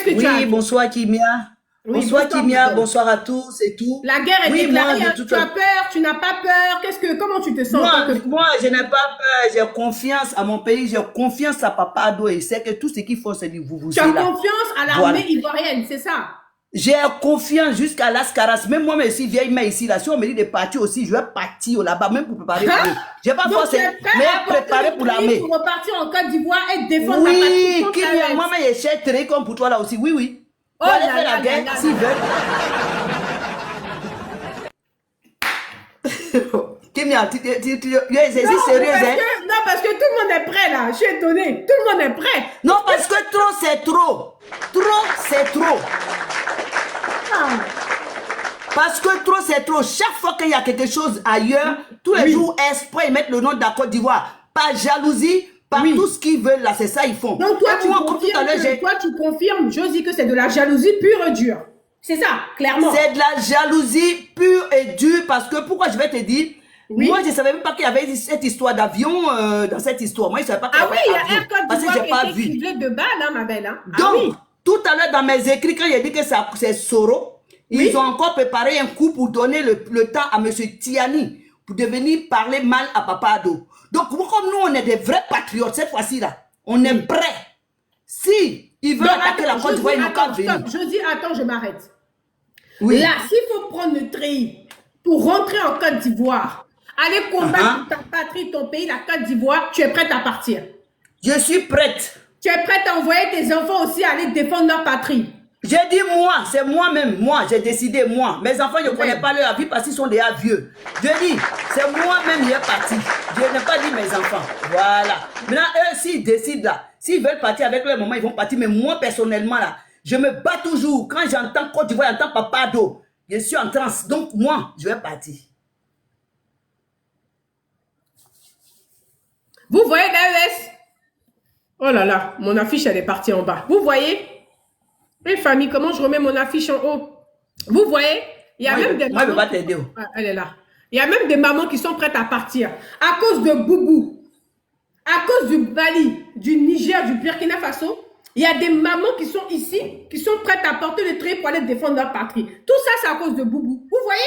Qu'est-ce que tu as? Oui, bonsoir Kimia. Oui, Bonsoir bonsoir, Kimia, Miguel. bonsoir à tous et tout. La guerre est Oui, moi, déclarée, de hein. toute Tu as façon, peur, tu n'as pas peur. Comment tu te sens en tant que femme? moi, je n'ai pas peur, j'ai confiance à mon pays, j'ai confiance à Papa Ado et c'est que tout ce qu'il faut, c'est du Tu as là. confiance à Voilà. l'armée ivoirienne, c'est ça? J'ai confiance jusqu'à l'Ascaras. Même moi, mais si vieille mère ici, là, si on me dit de partir aussi, je vais partir là-bas, même pour préparer pour eux. Hein? Je n'ai pas Donc tu forcé, es prêt mais à porter préparer le pour pays l'armée. pour repartir en Côte d'Ivoire et défendre la patrie Oui, contre Kimia, l'AES. moi, mais j'ai cher comme pour toi là aussi. Oui, oui. Oh Pour aller là faire là la guerre, là s'ils là. veulent. Kimia, c'est Non, sérieux, hein? parce que tout le monde est prêt là. Je suis étonnée. Tout le monde est prêt. Non, parce que trop, c'est trop. Trop, c'est trop. Ah, Parce que trop, c'est trop. Chaque fois qu'il y a quelque chose ailleurs, tous les oui, jours, exprès, ils mettent le nom de la Côte d'Ivoire. Par jalousie, par tout oui. ce qu'ils veulent, là, c'est ça ils font. Donc toi, Et moi, comme tout à l'heure, tu confirmes, je dis que c'est de la jalousie pure et dure. C'est ça, clairement. c'est de la jalousie pure et dure. Parce que, pourquoi je vais te dire, Oui. moi, je ne savais même pas qu'il y avait cette histoire d'avion dans cette histoire. Moi, je ne savais pas qu'il y Ah oui, avait il y a avion. Air Côte Parce que d'Ivoire je n'ai pas qui était vu. ciblé de balle, hein, ma belle. Hein? Ah Donc, oui, tout à l'heure dans mes écrits, quand j'ai dit que c'est Soro, oui. ils ont encore préparé un coup pour donner le temps à M. Tiani pour devenir parler mal à Papa Ado. Donc, comme nous, on est des vrais patriotes cette fois-ci là, on est prêts. Si ils veulent Donc, attaquer la Côte d'Ivoire, ils n'ont qu'à venir. stop. Je dis, attends, je m'arrête. Oui. Là, s'il faut prendre le treillis pour rentrer en Côte d'Ivoire, aller combattre ta patrie, ton pays, la Côte d'Ivoire, tu es prête à partir. Je suis prête. Tu es prête à envoyer tes enfants aussi aller défendre leur patrie. J'ai dit moi, c'est moi-même, moi, j'ai décidé, moi. Mes enfants, je ne connais pas leur vie parce qu'ils sont déjà vieux. Je dis, c'est moi-même qui est parti. Je n'ai pas dit mes enfants. Voilà. Maintenant, eux, s'ils décident là, s'ils veulent partir avec leur maman, ils vont partir. Mais moi, personnellement, là, je me bats toujours. Quand j'entends Côte d'Ivoire, j'entends Papa Ado, je suis en transe. Donc, moi, je vais partir. Vous voyez l'AES? Oh là là, mon affiche, elle est partie en bas. Vous voyez? Et famille, comment je remets mon affiche en haut? Vous voyez? Il y a Moi, même des moi, je ne mamans. vais pas t'aider. Ah, elle est là. Il y a même des mamans qui sont prêtes à partir à cause de Boubou, à cause du Mali, du Niger, du Burkina Faso. Il y a des mamans qui sont ici, qui sont prêtes à porter le trait pour aller défendre leur patrie. Tout ça, c'est à cause de Boubou. Vous voyez?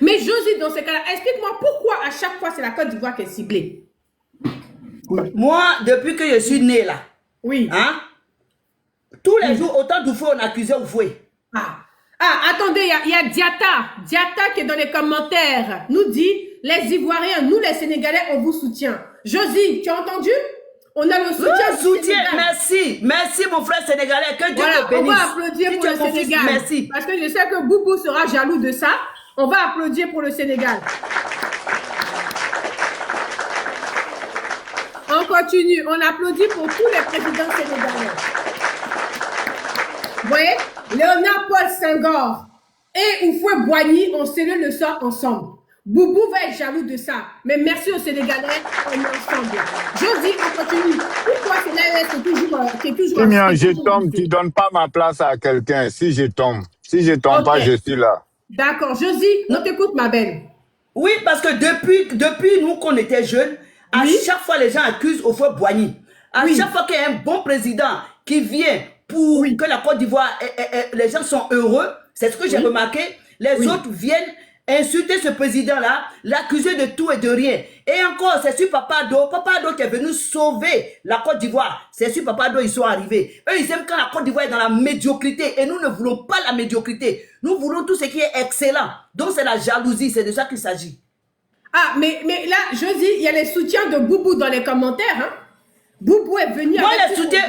Mais Josie, dans ces cas-là, explique-moi pourquoi à chaque fois c'est la Côte d'Ivoire qui est ciblée. Moi, depuis que je suis né là, Oui. hein, tous les jours, autant de fois on accusait Oufoué. Attendez, il y a Diata qui est dans les commentaires, nous dit, les Ivoiriens, nous les Sénégalais, on vous soutient. Josie, tu as entendu? On a le soutien du Soutien, Sénégal. merci. Merci mon frère sénégalais, que Dieu Voilà, te bénisse. on va applaudir Si pour tu le es mon fils, Sénégal. merci. Parce que je sais que Boubou sera jaloux de ça. On va applaudir pour le Sénégal. On continue. On applaudit pour tous les présidents sénégalais. Vous voyez? Léonard Paul Senghor et Oufoué Boigny ont scellé le sort ensemble. Boubou va être jaloux de ça. Mais merci aux Sénégalais, on est ensemble. Josie, on continue. Pourquoi c'est l'AES qui est toujours... Kimia, je tombe, tu ne donnes pas ma place à quelqu'un. Si je tombe pas, je suis là. D'accord. Josie, on t'écoute, ma belle. Oui, parce que depuis nous qu'on était jeunes, à Oui. chaque fois les gens accusent Oufoué Boigny. À Oui. chaque fois qu'il y a un bon président qui vient pour Oui. que la Côte d'Ivoire, les gens sont heureux, c'est ce que j'ai Oui. remarqué. Les Oui. autres viennent insulter ce président-là, l'accuser de tout et de rien. Et encore, c'est sur Papa Ado qui est venu sauver la Côte d'Ivoire. C'est sur Papa Ado ils sont arrivés. Eux, ils aiment quand la Côte d'Ivoire est dans la médiocrité. Et nous ne voulons pas la médiocrité. Nous voulons tout ce qui est excellent. Donc c'est la jalousie, c'est de ça qu'il s'agit. Mais là, je dis, il y a les soutiens de Boubou dans les commentaires. Hein? Boubou est venu Moi, avec les tout soutiens,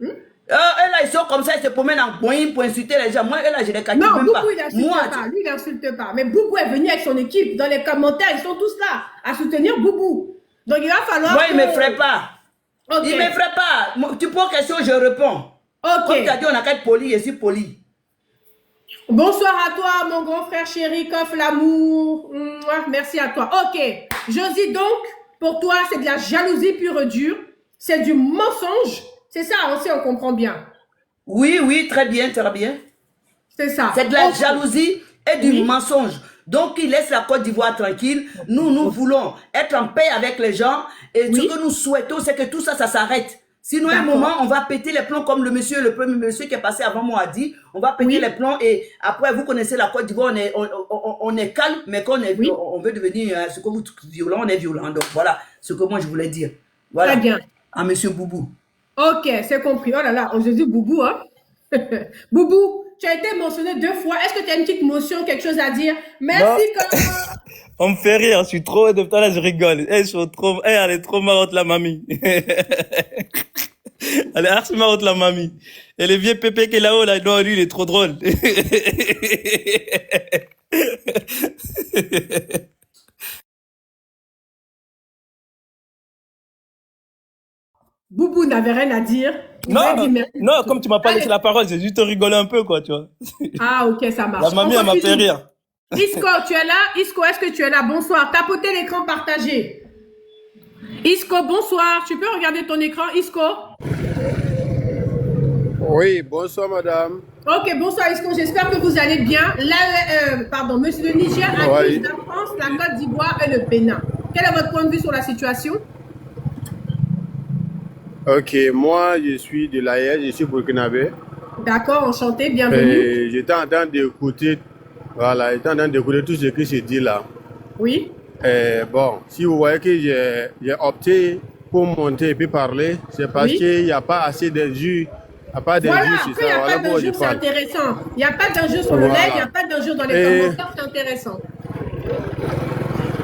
son- eux là, ils sont comme ça, ils se promènent en boing pour insulter les gens. Moi, eux là, je les calcule Non, même pas. Boubou, il n'insulte Moi, pas. Lui, il n'insulte pas. Mais Boubou est venu avec son équipe. Dans les commentaires, ils sont tous là à soutenir Boubou. Donc, il va falloir... moi, il ne que- me ferait pas. Ok. Il ne me ferait pas. Tu poses question, je réponds. Comme tu as Ok. dit, on n'a qu'à être poli, je suis poli. Bonsoir à toi, mon grand frère chéri, Kof l'amour. Mouah, merci à toi. Ok. Josie, donc, pour toi, c'est de la jalousie pure et dure. C'est du mensonge. C'est ça, on sait, on comprend bien. Oui, oui, très bien, très bien. C'est ça. C'est de la Ok. jalousie et du Oui. mensonge. Donc, il laisse la Côte d'Ivoire tranquille. Nous voulons être en paix avec les gens. Et Oui. ce que nous souhaitons, c'est que tout ça, ça s'arrête. Sinon, à un moment, on va péter les plombs comme le premier monsieur qui est passé avant moi a dit. On va péter les plombs et après, vous connaissez la Côte d'Ivoire, on est calme, mais quand on veut devenir ce que vous violent, on est violent. Donc voilà ce que moi je voulais dire. Voilà. Très bien. À monsieur Boubou. Ok, c'est compris. Oh là là, aujourd'hui, Boubou, hein. Boubou, tu as été mentionné 2 fois. Est-ce que tu as une petite motion, quelque chose à dire? Merci, Coco. On me fait rire, je suis trop, de temps là, je rigole. Elle est trop marrante, la mamie. Elle est archi marrante, la mamie. Et le vieux Pépé qui est là-haut, là, non, lui, il est trop drôle. Boubou n'avait rien à dire. Non, comme tu m'as pas laissé la parole, j'ai juste rigolé un peu, quoi, tu vois. Ah, ok, ça marche. La mamie, elle m'a fait rire. Isco, tu es là? Isco, est-ce que tu es là? Bonsoir. Tapotez l'écran partagé. Isco, bonsoir. Tu peux regarder ton écran, Isco? Oui, bonsoir madame. Ok, bonsoir Isco. J'espère que vous allez bien. Monsieur le Niger accuse la France, la Côte d'Ivoire et le Bénin. Quel est votre point de vue sur la situation? Ok, moi je suis de l'AES, je suis burkinabé. D'accord, enchanté, bienvenue. J'étais en train d'écouter, tout ce qui se dit là. Oui. Bon, si vous voyez que j'ai opté pour monter et puis parler, c'est parce qu'il n'y a pas assez d'injures. Il n'y a pas d'injures sur ça. Il n'y a pas d'injures, c'est intéressant. Il n'y a pas d'injures sur le live, il n'y a pas d'injures dans les commentaires, c'est intéressant.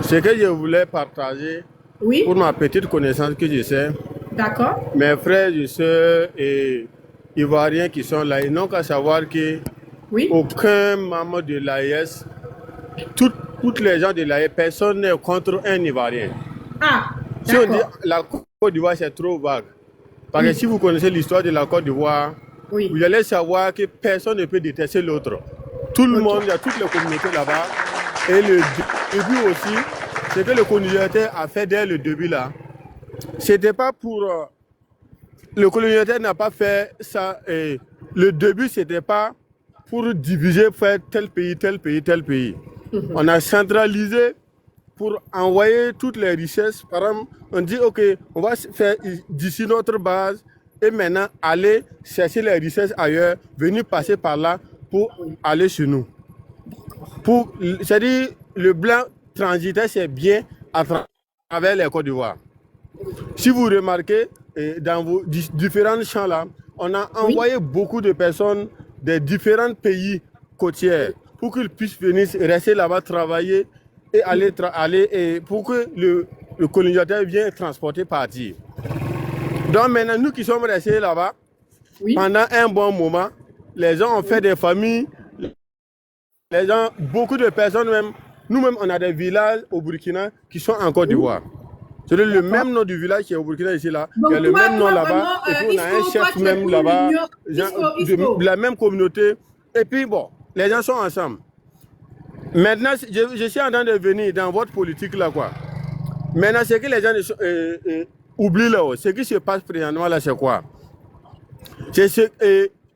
Ce que je voulais partager, pour ma petite connaissance que je sais, d'accord. Mes frères et sœurs et Ivoiriens qui sont là, ils n'ont qu'à savoir que aucun membre de l'AES, toutes les gens de l'AES, personne n'est contre un Ivoirien. Ah, si on dit la Côte d'Ivoire, c'est trop vague. Parce que si vous connaissez l'histoire de la Côte d'Ivoire, vous allez savoir que personne ne peut détester l'autre. Tout le monde, il y a toutes les communautés là-bas. Et le début aussi, c'est que le colonisateur a fait dès le début là. C'était pas pour... le colonisateur n'a pas fait ça. Le début, c'était pas pour diviser, faire tel pays, tel pays, tel pays. On a centralisé pour envoyer toutes les richesses. Par exemple, on dit, OK, on va faire d'ici notre base et maintenant aller chercher les richesses ailleurs, venir passer par là pour aller chez nous. C'est-à-dire, le blanc transitaire, c'est bien à travers les Côtes d'Ivoire. Si vous remarquez, dans vos différents champs là, on a envoyé beaucoup de personnes des différents pays côtiers pour qu'ils puissent venir rester là-bas, travailler et aller et pour que le colonisateur vienne transporter partir. Donc maintenant, nous qui sommes restés là-bas, pendant un bon moment, les gens ont fait des familles, les gens, beaucoup de personnes même, nous-mêmes on a des villages au Burkina qui sont en Côte d'Ivoire. C'est le même nom du village qui est au Burkina ici là. Il y a le même nom là-bas. Et puis on a un chef même là-bas, de la même communauté. Et puis bon, les gens sont ensemble. Maintenant, je suis en train de venir dans votre politique là quoi. Maintenant, ce que les gens oublient là, ce qui se passe présentement là, c'est quoi?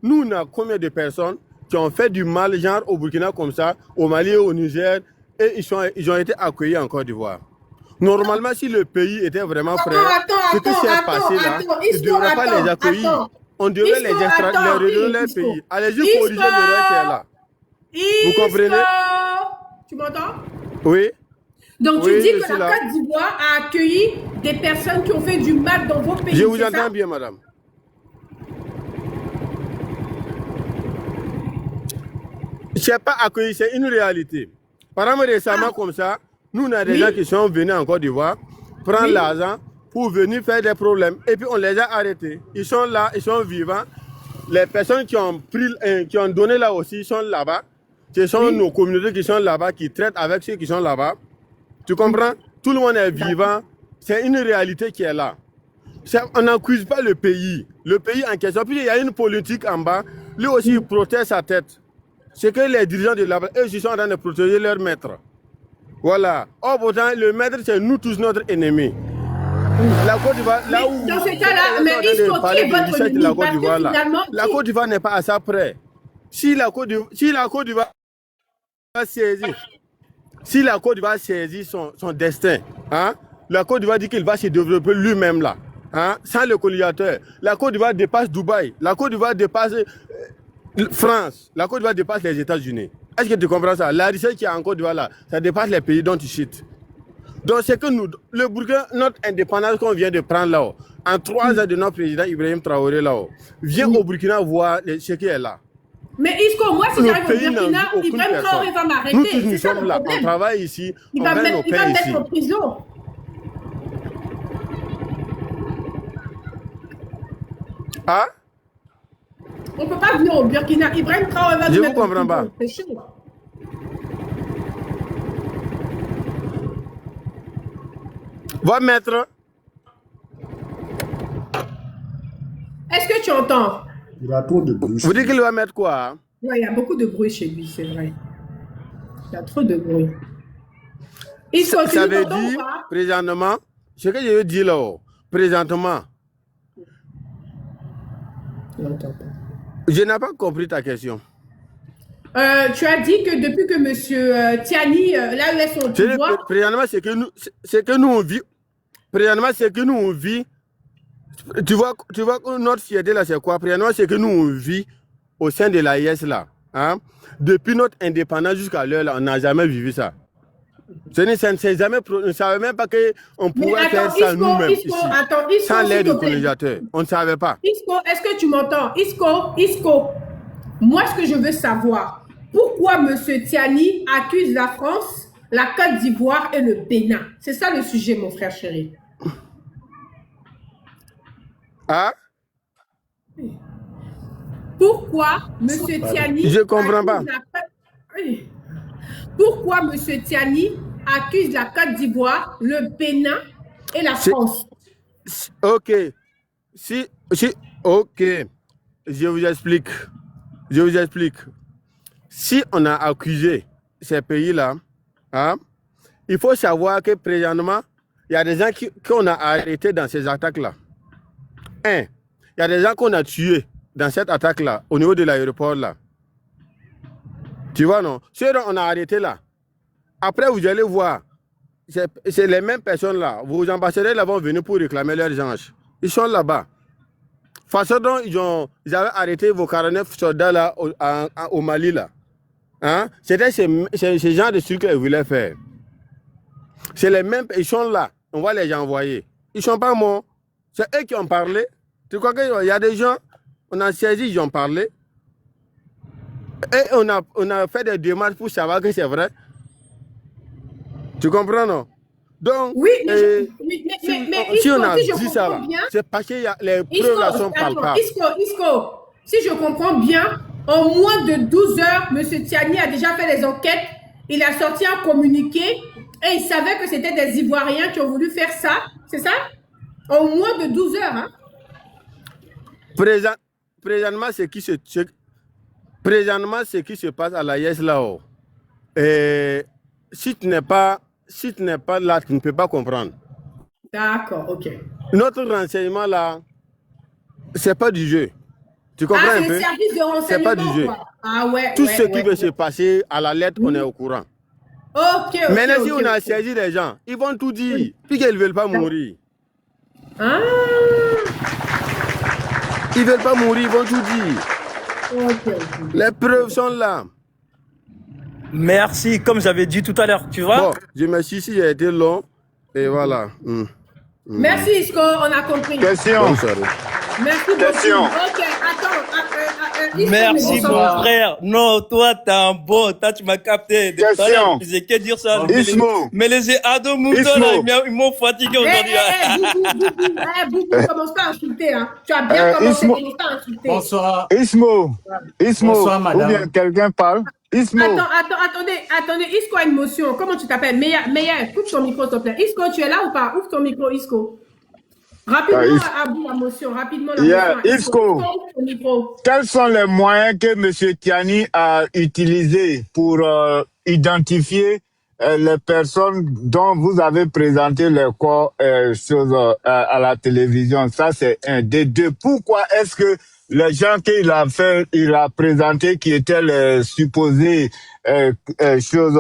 Nous, on a combien de personnes qui ont fait du mal, genre au Burkina comme ça, au Mali et au Niger, et ils ont été accueillis en Côte d'Ivoire. Normalement, si le pays était vraiment prêt, ce qui s'est passé là, on ne devrait pas les accueillir. On devrait les redonner leur pays. Allez-y corriger l'erreur qui est là. Vous comprenez? Tu m'entends? Oui. Donc tu dis que la Côte d'Ivoire a accueilli des personnes qui ont fait du mal dans vos pays. Je vous entends bien, madame. Je n'ai pas accueilli, c'est une réalité. Par exemple, récemment comme ça, nous, on a des gens qui sont venus en Côte d'Ivoire prendre l'argent pour venir faire des problèmes. Et puis, on les a arrêtés. Ils sont là, ils sont vivants. Les personnes qui ont donné là aussi, ils sont là-bas. Ce sont nos communautés qui sont là-bas, qui traitent avec ceux qui sont là-bas. Tu comprends? Tout le monde est vivant. C'est une réalité qui est là. On n'accuse pas le pays. Le pays en question. Puis, il y a une politique en bas. Lui aussi, il protège sa tête. C'est que les dirigeants de là-bas, eux, ils sont en train de protéger leur maître. Voilà. Or, pourtant, le maître, c'est nous tous notre ennemi. La Côte d'Ivoire, là où... Dans ce cas-là, mais il faut qui est votre ennemi? Parce que finalement... La Côte d'Ivoire n'est pas à ça près. Si la Côte d'Ivoire saisit son destin, hein, la Côte d'Ivoire dit qu'il va se développer lui-même là. hein, sans le collisateur, la Côte d'Ivoire dépasse Dubaï, la Côte d'Ivoire dépasse France, la Côte d'Ivoire dépasse les États-Unis. Est-ce que tu comprends ça? La richesse qui est en Côte d'Ivoire là, ça dépasse les pays dont tu cites. Donc c'est que nous, le Burkina, notre indépendance qu'on vient de prendre là-haut, en 3 ans de notre président Ibrahim Traoré là-haut, vient au Burkina voir ce qui est là. Mais Isco, moi, si Le j'arrive au pays Burkina, n'a vu aucune Ibrahim Traoré personne. va Nous m'arrêter. tous nous C'est ça sommes le là, on problème. travaille ici, Il on va gagne nos me pains mettre ici. en prison. Ah? On ne peut pas venir au Burkina. Ibrahim Traoré va Je nous vous mettre en comprends prison. pas. C'est chaud. Va mettre. Est-ce que tu entends? Il a trop de bruit. Vous dites qu'il va mettre quoi? Hein? Ouais, il y a beaucoup de bruit chez lui, c'est vrai. Il y a trop de bruit. Isco, tu Ça nous veut entends ou dire, pas? présentement, ce que je veux dire là, présentement, Je n'entends pas. je n'ai pas compris ta question. Tu as dit que depuis que M. Tiani, là où est son Je dis, pouvoir, présentement, c'est que nous on vit. Présentement, c'est que nous on vit. Tu vois que notre fierté là, c'est quoi? Présentement, c'est que nous on vit au sein de l'AIS là. Hein? Depuis notre indépendance jusqu'à l'heure, là, on n'a jamais vécu ça. Ça ne s'est jamais, on ne savait même pas qu'on mais pouvait faire attends, ça nous-mêmes ici. attends, Isco, Sans s'il l'aide te du plaît. colonisateur. On ne savait pas. Isco, est-ce que tu m'entends? Isco, moi, ce que je veux savoir, pourquoi M. Tiani accuse la France, la Côte d'Ivoire et le Bénin? C'est ça le sujet, mon frère chéri. Ah? Pourquoi M. Tiani... Je comprends pas. Oui. Pourquoi M. Tiani accuse la Côte d'Ivoire, le Bénin et la France? Ok. Ok. Je vous explique. Je vous explique. Si on a accusé ces pays-là, hein, il faut savoir que présentement, il y a des gens qu'on a arrêtés dans ces attaques-là. Il y a des gens qu'on a tués dans cette attaque-là, au niveau de l'aéroport là. Tu vois, non? Ceux qu'on a arrêtés là. Après, vous allez voir, c'est les mêmes personnes là. Vos ambassadeurs là vont venir pour réclamer leurs anges. Ils sont là-bas. Façon dont ils avaient arrêté vos 49 soldats là au Mali là. Hein? C'était ce genre de trucs qu'ils voulaient faire. C'est les mêmes, ils sont là. On va les envoyer. Ils ne sont pas morts. C'est eux qui ont parlé. Tu crois qu'il y a des gens, on a saisi, ils ont parlé. Et on a fait des démarches pour savoir que c'est vrai. Tu comprends, non? Donc, Oui, mais si on a si je dit ça, comprends bien, c'est parce que les preuves là sont palpables. Isco, si je comprends bien, en moins de 12 heures, M. Tiani a déjà fait les enquêtes, il a sorti un communiqué et il savait que c'était des Ivoiriens qui ont voulu faire ça, c'est ça? En moins de 12 heures, hein? Présentement, ce qui se passe à la l'AIS là-haut, si tu n'es pas là, tu ne peux pas comprendre. D'accord, ok. Notre renseignement là, c'est pas du jeu. Tu comprends un c'est peu? le service de renseignement, C'est pas du jeu. quoi. Ah ouais. Tout ce qui veut se passer à la lettre, on est au courant. Ok. Maintenant, si on a saisi les gens, ils vont tout dire, puis qu'ils ne veulent pas mourir. Ah. Ils ne veulent pas mourir, ils vont tout dire. Ok. Les preuves sont là. Merci, comme j'avais dit tout à l'heure, tu vois. Bon, je me suis dit, si j'ai été long, et voilà. Merci Isco, on a compris. Question. Bonne soirée. Merci beaucoup. Question. Ok, attends. Isco, Merci mais mon bonsoir. frère. Non, toi, t'es un bon. Toi, tu m'as capté. Depuis tout à l'heure, je disais que dire ça. Ismo. Mais les ados moutons, Ismo. là, ils m'ont fatigué aujourd'hui. Boubou, commence pas à insulter. Hein. Tu as bien commencé, Ismo. commence pas à insulter. Bonsoir. Ismo. Bonsoir, Ou madame. bien quelqu'un parle. Ismo. Attendez, Isco a une motion. Comment tu t'appelles? Meilleur, coupe ton micro, s'il te plaît. Isco, tu es là ou pas? Ouvre ton micro, Isco. Rapidement, Abou, la motion. Rapidement, la Yeah, motion. Isco. Ouvre ton micro. Quels sont les moyens que M. Tiani a utilisés pour identifier les personnes dont vous avez présenté les corps à la télévision? Ça, c'est un des deux. Pourquoi est-ce que les gens qu'il a fait, il a présenté qui étaient les supposés choses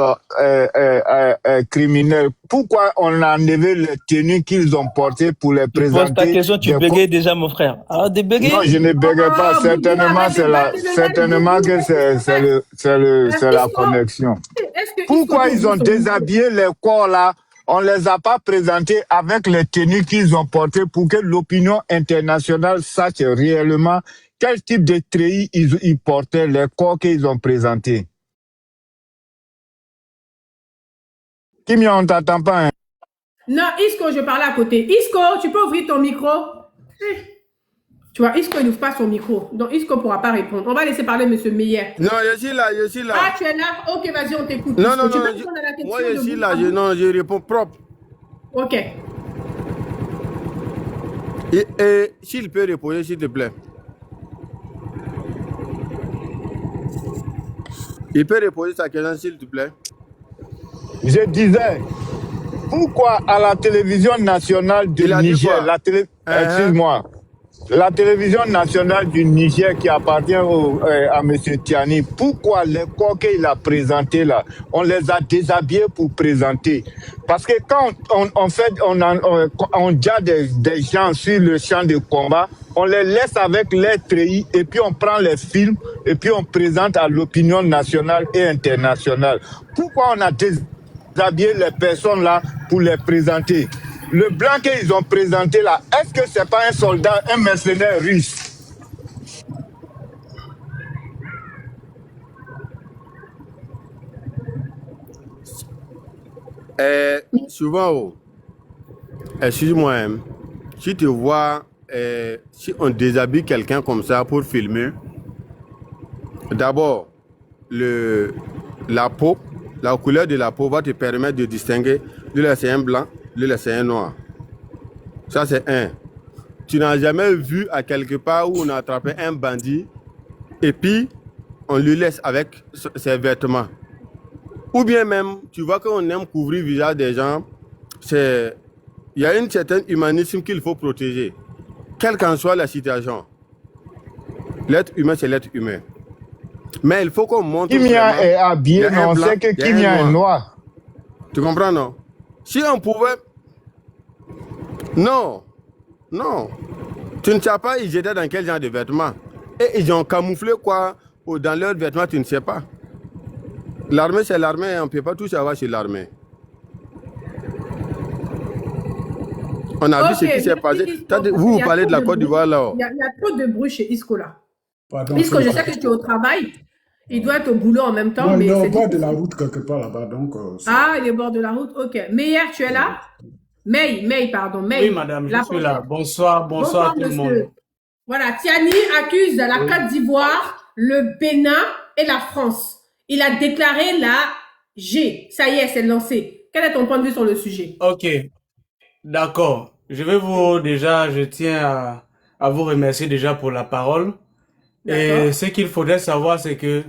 criminelles. Pourquoi on a enlevé les tenues qu'ils ont portées pour les Tu poses ta présenter question, tu bégayes déjà, mon frère. Ah, des Non, bégayes? je ne bégaye pas. Oh, Boubou, Certainement, arrête de c'est battre le certainement que c'est la Isco, connexion. est-ce que Isco Pourquoi peut ils ouvrir ont son micro? déshabillé les corps là? On les a pas présentés avec les tenues qu'ils ont portées pour que l'opinion internationale sache réellement quel type de treillis ils portaient, les corps qu'ils ont présentés. Kim, on t'attend pas, hein? Non, Isco, je parlais à côté. Isco, tu peux ouvrir ton micro? Tu vois, Isco, il n'ouvre pas son micro. Donc, Isco ne pourra pas répondre. On va laisser parler M. Meyer. Non, je suis là, je suis là. Ah, tu es là? Ok, vas-y, on t'écoute. Non, Isco. non, Tu non. peux répondre à la question Moi, je de suis bout là. à bout? Non, je réponds propre. Ok. Et s'il peut répondre, s'il te plaît. Il peut répondre sa question, s'il te plaît. Je disais, pourquoi à la télévision nationale du Il a dit Niger, quoi? excuse-moi, la télévision nationale du Niger qui appartient à M. Tiani, pourquoi les corps qu'il a présentés là, on les a déshabillés pour présenter? Parce que quand on dit des gens sur le champ de combat, on les laisse avec les treillis et puis on prend les films et puis on présente à l'opinion nationale et internationale. Pourquoi on a déshabillé les personnes là pour les présenter? Le blanc qu'ils ont présenté là, est-ce que c'est pas un soldat, un mercenaire russe? Souvent, excuse-moi, hein, si tu vois, si on déshabille quelqu'un comme ça pour filmer, d'abord, la peau, la couleur de la peau va te permettre de distinguer, lui c'est un blanc, lui c'est un noir. Ça c'est un. Tu n'as jamais vu à quelque part où on a attrapé un bandit et puis on lui laisse avec ses vêtements. Ou bien même, tu vois qu'on aime couvrir le visage des gens, il y a une certaine humanisme qu'il faut protéger, quelle qu'en soit la situation. L'être humain, c'est l'être humain. Mais il faut qu'on montre. Kimia est habillé, mais on sait que Kimia est noir. Tu comprends, non? Si on pouvait. Non. Non. Tu ne sais pas, ils étaient dans quel genre de vêtements. Et ils ont camouflé quoi dans leurs vêtements, tu ne sais pas. L'armée, c'est l'armée, on ne peut pas tout savoir sur l'armée. On a vu ce qui s'est passé. Vous parlez de la Côte d'Ivoire là. Il y a trop de bruit chez Isco là. Pardon, Isco, je sais que tu es au travail. Il doit être au boulot en même temps. non, mais il est au c'est bord de la difficile. route quelque part là-bas, donc... Ah, il est au bord de la route. Ok. Meyer, tu es là? May, pardon. May. Oui, madame, je La suis là. prochaine. Bonsoir, bonsoir à tout le monsieur. monde. Voilà, Tiani accuse la Côte d'Ivoire, le Bénin et la France. Il a déclaré la G. Ça y est, c'est lancé. Quel est ton point de vue sur le sujet? Ok, d'accord. Je tiens à vous remercier déjà pour la parole. Et D'accord. ce qu'il faudrait savoir, c'est que,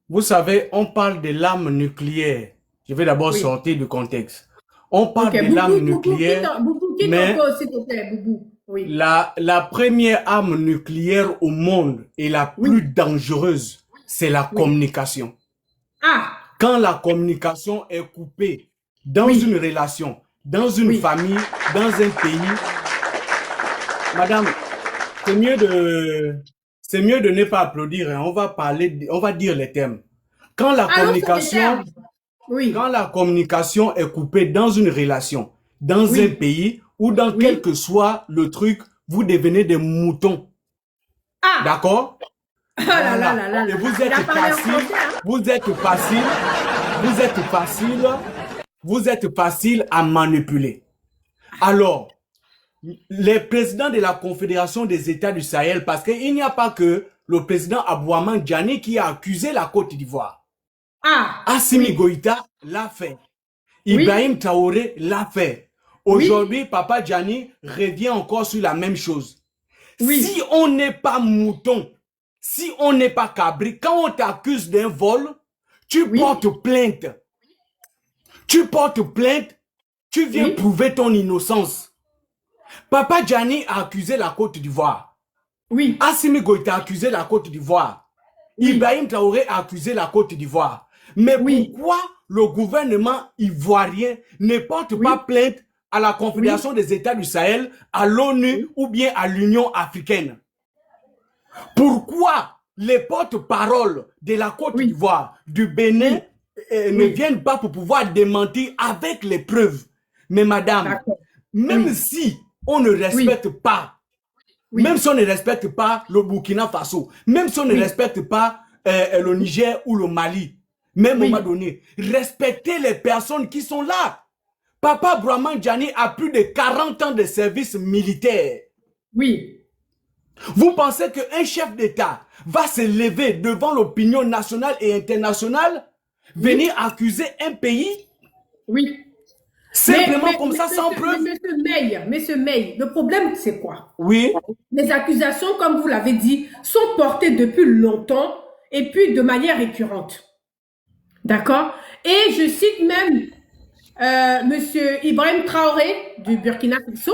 vous savez, on parle de l'arme nucléaire. Je vais d'abord Oui. sortir du contexte. On parle Ok, de l'arme Boubou, nucléaire, quitte mais ton s'il te plaît, Boubou. Oui. la première arme nucléaire au monde et la Oui. plus dangereuse, c'est la Oui. communication. Ah, Quand la communication est coupée dans Oui. une relation, dans une Oui. famille, dans un pays, madame, c'est mieux de ne pas applaudir, hein. On va dire les termes. Quand la allons sur les communication, termes. Oui. quand la communication est coupée dans une relation, dans Oui. un pays ou dans Oui. quel que soit le truc, vous devenez des moutons. Ah, D'accord? ah là là Voilà. là là Et là. vous Il êtes a parlé en facile, français, hein? vous êtes facile à manipuler. Alors, les présidents de la Confédération des États du Sahel, parce qu'il n'y a pas que le président Abouaman Djani qui a accusé la Côte d'Ivoire. Ah, Assimi Goïta l'a fait. Ibrahim Traoré l'a fait. Aujourd'hui, Papa Djani revient encore sur la même chose. Oui. Si on n'est pas mouton, si on n'est pas cabri, quand on t'accuse d'un vol, tu Oui. portes plainte. Tu portes plainte, tu viens Oui. prouver ton innocence. Papa Djani a accusé la Côte d'Ivoire. Oui. Assimi Goïta a accusé la Côte d'Ivoire. Oui. Ibrahim Traoré a accusé la Côte d'Ivoire. Mais Oui. pourquoi le gouvernement ivoirien ne porte pas plainte à la Confédération des États du Sahel, à l'ONU ou bien à l'Union africaine? Pourquoi les porte-paroles de la Côte d'Ivoire, du Bénin, ne viennent pas pour pouvoir démentir avec les preuves? Mais madame, même si on ne respecte pas, même si on ne respecte pas le Burkina Faso, même si on ne respecte pas le Niger ou le Mali, même au moment donné, respectez les personnes qui sont là. Papa Brahman Djani a plus de 40 ans de service militaire. Oui. Vous pensez qu'un chef d'État va se lever devant l'opinion nationale et internationale, venir accuser un pays? Oui. Simplement comme ça, sans preuve? Monsieur May, le problème, c'est quoi? Oui. Les accusations, comme vous l'avez dit, sont portées depuis longtemps et puis de manière récurrente. D'accord? Et je cite même monsieur Ibrahim Traoré du Burkina Faso,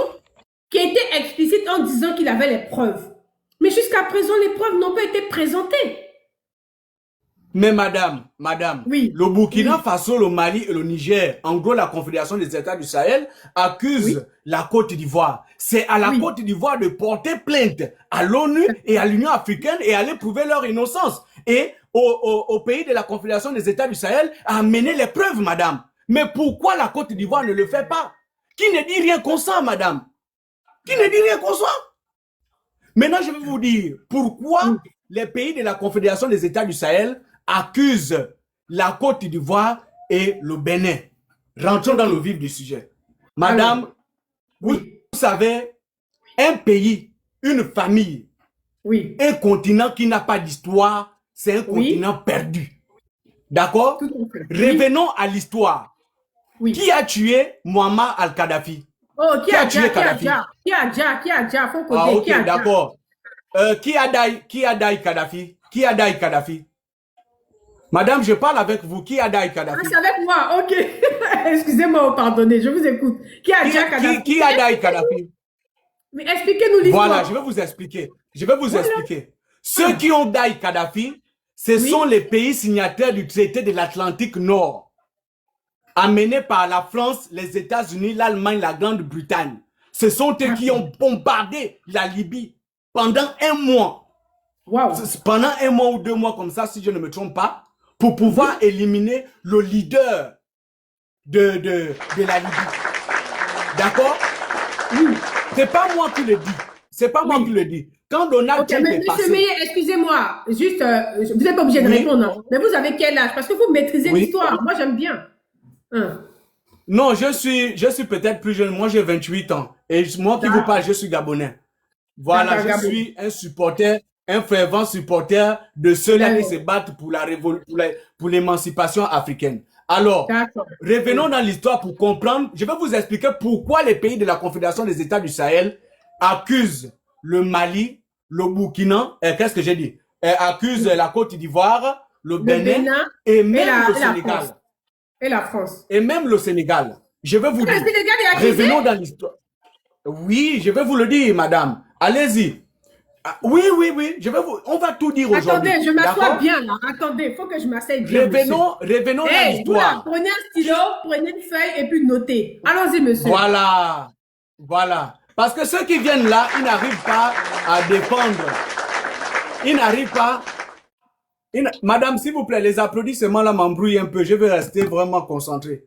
qui était explicite en disant qu'il avait les preuves. Mais jusqu'à présent, les preuves n'ont pas été présentées. Mais madame, le Burkina Faso, le Mali et le Niger, en gros la Confédération des États du Sahel, accusent la Côte d'Ivoire. C'est à la Côte d'Ivoire de porter plainte à l'ONU et à l'Union africaine et aller prouver leur innocence. Et au pays de la Confédération des États du Sahel à amener les preuves, madame. Mais pourquoi la Côte d'Ivoire ne le fait pas? Qui ne dit rien qu'on sent, madame? Qui ne dit rien qu'on soit? Maintenant, je vais vous dire pourquoi les pays de la Confédération des États du Sahel accusent la Côte d'Ivoire et le Bénin. Rentrons dans le vif du sujet. Madame, vous savez, un pays, une famille, un continent qui n'a pas d'histoire, c'est un continent perdu. D'accord? Revenons à l'histoire. Qui a tué Muammar al-Kadhafi? Oh, qui a tué Kadhafi? Qui a déjà, faut Ah, ok, d'accord. Qui a Daï Kadhafi? Qui a Daï Kadhafi? Madame, je parle avec vous. Qui a Daï Kadhafi? Ah, c'est avec moi, ok. Excusez-moi, pardonnez, je vous écoute. Qui a déjà Kadhafi? Qui a Daï Kadhafi? Mais expliquez-nous l'histoire. Voilà, je vais vous expliquer. Expliquer. Ceux qui ont Daï Kadhafi, ce sont les pays signataires du traité de l'Atlantique Nord, amenés par la France, les États-Unis, l'Allemagne, la Grande-Bretagne. Ce sont eux qui ont bombardé la Libye pendant un mois. Wow. Pendant un mois ou 2 mois comme ça, si je ne me trompe pas, pour pouvoir éliminer le leader de la Libye. D'accord? C'est pas moi qui le dis. C'est pas moi qui le dis. Quand Donald Trump est passé... Monsieur Meyer, excusez-moi, juste, vous n'êtes pas obligé de répondre, hein. Mais vous avez quel âge? Parce que vous maîtrisez l'histoire. Moi, j'aime bien. Non, je suis peut-être plus jeune. Moi, j'ai 28 ans. Et moi qui vous parle, je suis gabonais. Voilà, je suis un supporter, un fervent supporter de ceux-là qui se battent pour pour l'émancipation africaine. Alors, revenons dans l'histoire pour comprendre. Je vais vous expliquer pourquoi les pays de la Confédération des États du Sahel accusent le Mali, le Burkina, qu'est-ce que j'ai dit? Accusent la Côte d'Ivoire, le Bénin et même le Sénégal. Et la France. Et même le Sénégal. Je vais vous dire. Revenons dans l'histoire. Oui, je vais vous le dire, madame. Allez-y. Oui. On va tout dire aujourd'hui. Attendez, je m'assois bien là. Attendez, il faut que je m'asseye bien. Revenons dans l'histoire. Prenez un stylo, prenez une feuille et puis notez. Allons-y, monsieur. Voilà. Parce que ceux qui viennent là, ils n'arrivent pas à défendre. Ils n'arrivent pas. Madame, s'il vous plaît, les applaudissements là m'embrouillent un peu. Je vais rester vraiment concentré.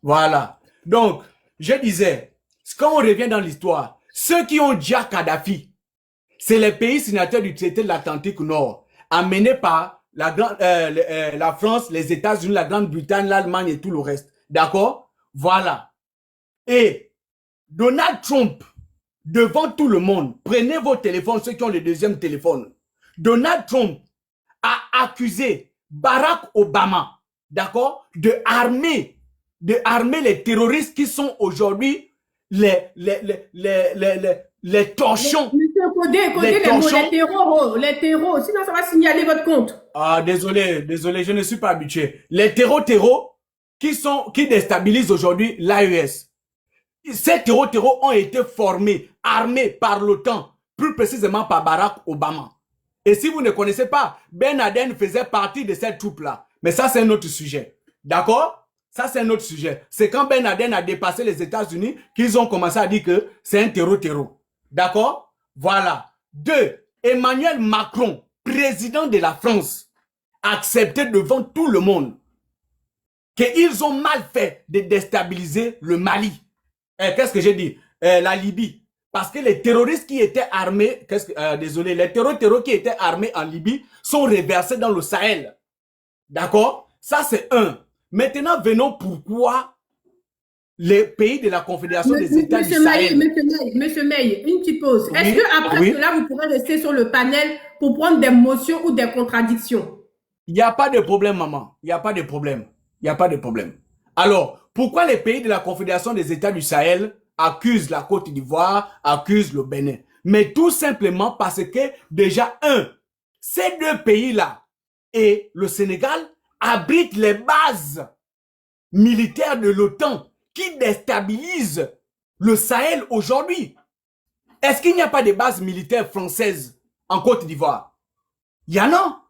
Voilà. Donc, je disais, quand on revient dans l'histoire, ceux qui ont déjà Kadhafi, c'est les pays signataires du traité de l'Atlantique Nord, amenés par la France, les États-Unis, la Grande-Bretagne, l'Allemagne et tout le reste. D'accord? Voilà. Et Donald Trump, devant tout le monde, prenez vos téléphones, ceux qui ont le deuxième téléphone. Donald Trump a accusé Barack Obama, d'accord, de armer les terroristes qui sont aujourd'hui les torchons. Monsieur Codé, les terreaux, sinon ça va signaler votre compte. Ah, désolé, je ne suis pas habitué. Les terreaux qui déstabilisent aujourd'hui l'AES. Ces terreaux ont été formés, armés par l'OTAN, plus précisément par Barack Obama. Et si vous ne connaissez pas, Ben Laden faisait partie de cette troupe-là. Mais ça, c'est un autre sujet. D'accord? Ça, c'est un autre sujet. C'est quand Ben Laden a dépassé les États-Unis qu'ils ont commencé à dire que c'est un terreau. D'accord? Voilà. 2. Emmanuel Macron, président de la France, a accepté devant tout le monde qu'ils ont mal fait de déstabiliser le Mali. Qu'est-ce que j'ai dit? La Libye. Parce que les terroristes qui étaient armés, les terroristes qui étaient armés en Libye sont reversés dans le Sahel. D'accord? Ça, c'est un. Maintenant, venons pourquoi les pays de la Confédération des États du Sahel. Monsieur May, une petite pause. Oui, Est-ce qu'après oui. cela, vous pourrez rester sur le panel pour prendre des motions ou des contradictions? Il n'y a pas de problème, maman. Il n'y a pas de problème. Il n'y a pas de problème. Alors, pourquoi les pays de la Confédération des États du Sahel accusent la Côte d'Ivoire, accusent le Bénin? Mais tout simplement parce que, déjà, ces deux pays-là et le Sénégal abritent les bases militaires de l'OTAN qui déstabilisent le Sahel aujourd'hui. Est-ce qu'il n'y a pas de bases militaires françaises en Côte d'Ivoire? Il y en a.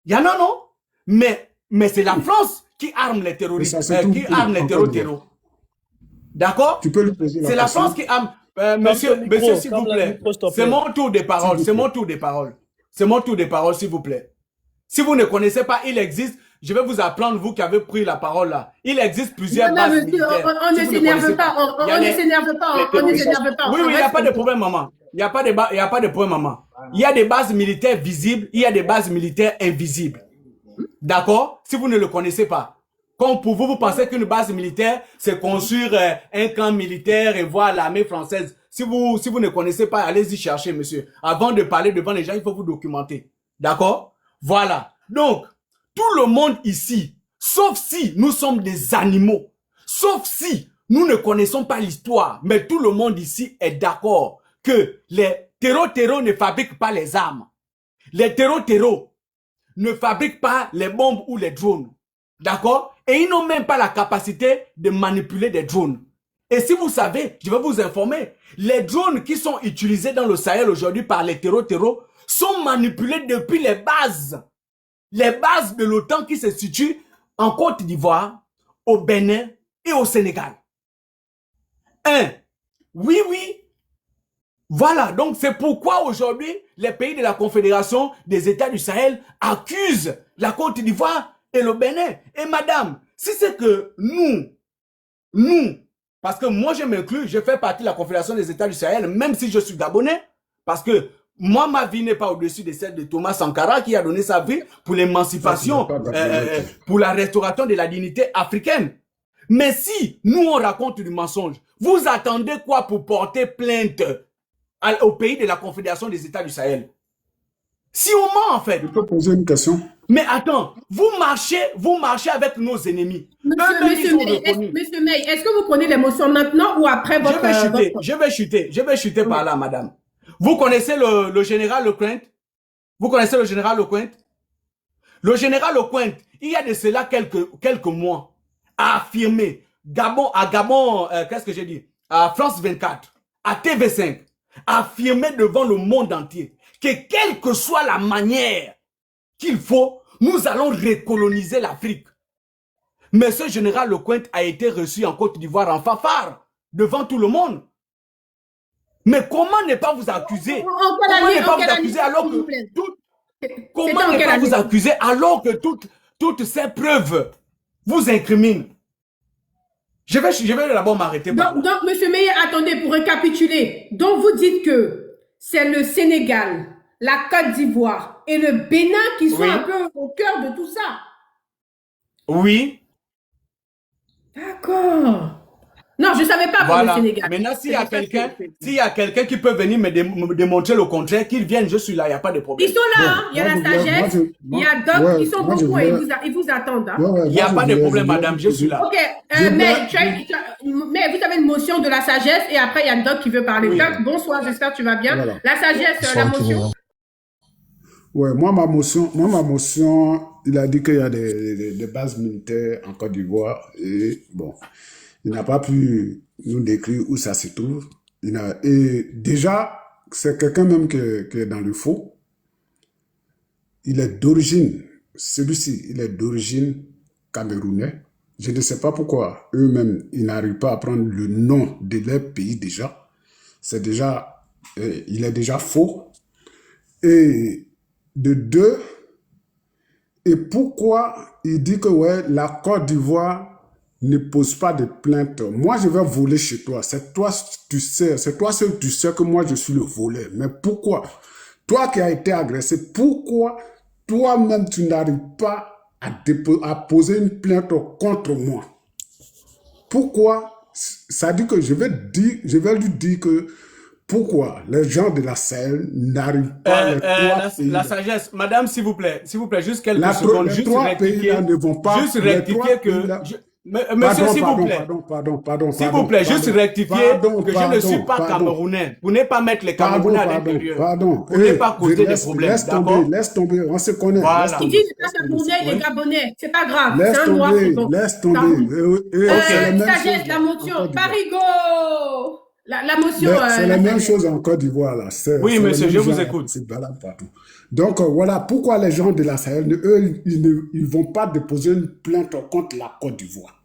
Il y en a, non? Mais c'est la France qui arme les terroristes, qui arme les terroristes. D'accord? Tu peux lui poser la question. C'est la France qui arme. Monsieur, s'il vous plaît. C'est mon tour de parole. C'est mon tour de parole. C'est mon tour de parole, s'il vous plaît. Si vous ne connaissez pas, il existe. Je vais vous apprendre, vous qui avez pris la parole là. Il existe plusieurs bases militaires. On ne s'énerve pas. On ne s'énerve pas. On ne s'énerve pas. Oui, il n'y a pas de problème, maman. Il n'y a pas de problème, maman. Il y a des bases militaires visibles, il y a des bases militaires invisibles. D'accord? Si vous ne le connaissez pas. Comme pour vous, vous pensez qu'une base militaire, c'est construire un camp militaire et voir l'armée française. Si vous ne connaissez pas, allez-y chercher, monsieur. Avant de parler devant les gens, il faut vous documenter. D'accord? Voilà. Donc, tout le monde ici, sauf si nous sommes des animaux, sauf si nous ne connaissons pas l'histoire, mais tout le monde ici est d'accord que les terreaux ne fabriquent pas les armes. Les terreaux ne fabriquent pas les bombes ou les drones. D'accord? Et ils n'ont même pas la capacité de manipuler des drones. Et si vous savez, je vais vous informer, les drones qui sont utilisés dans le Sahel aujourd'hui par les terreaux sont manipulés depuis les bases de l'OTAN qui se situent en Côte d'Ivoire, au Bénin et au Sénégal. Oui. Voilà, donc c'est pourquoi aujourd'hui, les pays de la Confédération des États du Sahel accusent la Côte d'Ivoire et le Bénin. Et madame, si c'est que nous, parce que moi je m'inclus, je fais partie de la Confédération des États du Sahel, même si je suis gabonais, parce que moi, ma vie n'est pas au-dessus de celle de Thomas Sankara qui a donné sa vie pour l'émancipation, pour la restauration de la dignité africaine. Mais si nous on raconte du mensonge, vous attendez quoi pour porter plainte au pays de la Confédération des États du Sahel? Si on ment en fait. Je peux poser une question? Mais attends, vous marchez avec nos ennemis. Monsieur May, est-ce que vous prenez l'émotion maintenant ou après votre... Je vais chuter par là, madame. Vous connaissez le général Lecointe? Vous connaissez le général Lecointe? Le général Lecointe, il y a de cela quelques mois, a affirmé, qu'est-ce que j'ai dit? À France 24, à TV5, a affirmé devant le monde entier que quelle que soit la manière qu'il faut, nous allons recoloniser l'Afrique. Mais ce général Lecointe a été reçu en Côte d'Ivoire en fanfare, devant tout le monde. Mais comment ne pas vous accuser? Comment ne pas vous accuser alors que toutes ces preuves vous incriminent? Je vais d'abord m'arrêter. Donc, monsieur Meyer, attendez, pour récapituler. Donc, vous dites que c'est le Sénégal, la Côte d'Ivoire et le Bénin qui sont un peu au cœur de tout ça. Oui. D'accord. Non, je ne savais pas pour le Sénégal. Maintenant, s'il y a quelqu'un qui peut venir me démontrer le contraire, qu'il vienne, je suis là, il n'y a pas de problème. Ils sont là, il y a la sagesse, il y a d'autres, ils sont beaucoup et ils vous attendent. Il n'y a pas de problème, madame, je suis là. Ok, mais vous avez une motion de la sagesse et après, il y a d'autres qui veut parler. Bonsoir, j'espère que tu vas bien. Voilà. La sagesse, la motion. Ouais, moi, ma motion, il a dit qu'il y a des bases militaires en Côte d'Ivoire et bon. Il n'a pas pu nous décrire où ça se trouve. Et déjà, c'est quelqu'un même qui est dans le faux. Il est d'origine, celui-ci, il est d'origine camerounais. Je ne sais pas pourquoi eux-mêmes, ils n'arrivent pas à prendre le nom de leur pays déjà. C'est déjà, il est déjà faux. Et de deux, et pourquoi il dit que ouais, la Côte d'Ivoire ne pose pas de plainte. Moi, je vais voler chez toi. C'est toi, tu sais, c'est toi seul, tu sais que moi, je suis le voleur. Mais pourquoi? Toi qui as été agressé, pourquoi toi-même, tu n'arrives pas à poser une plainte contre moi? Pourquoi? Ça dit que je vais lui dire que pourquoi les gens de la Sahel n'arrivent pas les trois pays. La sagesse, madame, s'il vous plaît, juste quelques Les secondes, trois juste pays là ne vont pas. juste rectifier que, monsieur, s'il vous plaît, s'il vous plaît, juste rectifier que je ne suis pas camerounais. Vous n'êtes pas mettre les Camerounais à l'intérieur. Vous n'êtes pas causer des problèmes, d'accord? Laisse tomber, on se connaît. Voilà. Il dit c'est pas camerounais, il est gabonais. C'est pas grave. Laisse C'est un noir, c'est tomber, bon. laisse tomber. Sagesse, la motion. Parigo. La motion. C'est la même chose en Côte d'Ivoire, là. Oui, monsieur, je vous écoute. C'est valable partout. Donc, voilà pourquoi les gens de la Sahel, eux, ils ne vont pas déposer une plainte contre la Côte d'Ivoire.